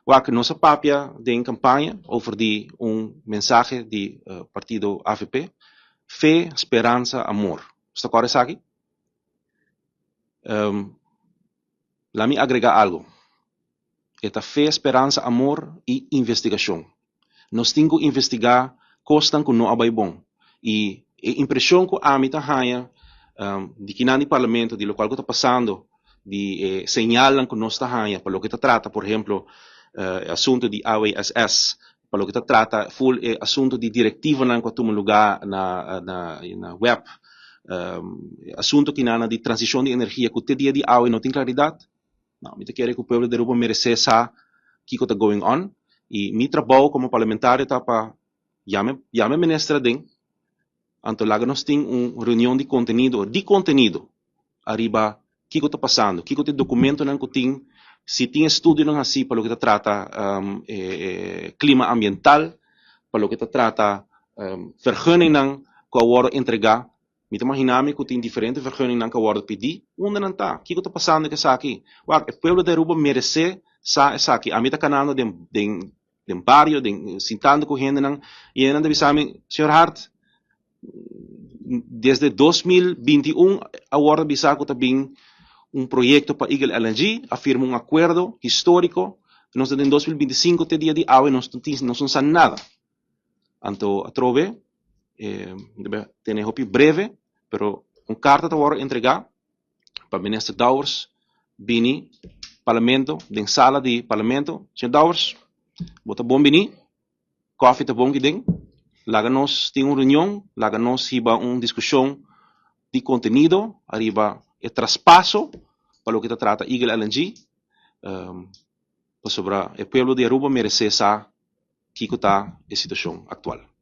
Waar nossa papia de campanha over die mensaje de partido AFP, fé, esperança, amor. Está correto aqui? Let me agregar algo. Esta fé, esperança, amor e investigação. Nós temos que investigar coisas que não é bom. E a impressão que a mim está de que no parlamento, de lo qual está passando, de señalan que nós está para lo que está trata, por exemplo, assunto de AWSS, para lo que está trata, full assunto de diretiva na quanto lugar na web, assunto que na de transição de energia, que o dia de AWE não tem claridade. Não, me quero que o povo de Aruba merece saber o que está going on. E meu trabalho como parlamentar está para chame ministra den, então lá nós temos uma reunião de conteúdo, arriba, o que está passando, o que está documento não tem, se tem estudo não assim, para o que trata clima ambiental, para o que trata vergunning não que a hora entregar, me imaginar que tem diferentes vergunning não que a hora pedir, onde não está, o que está passando que está aqui, o povo de Aruba merece sa aqui, a mim está canando de barrio, sentando com gente, e ainda deve saber, Sr. Hart, desde 2021, agora bisa que também projeto para Eagle LNG, afirma acordo histórico, nós em 2025, até dia de hoje, não somos nada. Então, a trove, tem hopi breve, pero carta está agora entregar para o ministro Dowers, Bini, parlamento, den sala de parlamento, Sr. Dowers, bota bom Bini, coffee tá bom que tem, lá nós temos uma reunião, lá nós iba uma discussão de conteúdo, arriba o traspasso, para o que se trata Eagle LNG, sobre o povo de Aruba merece saber o que está a situação atual.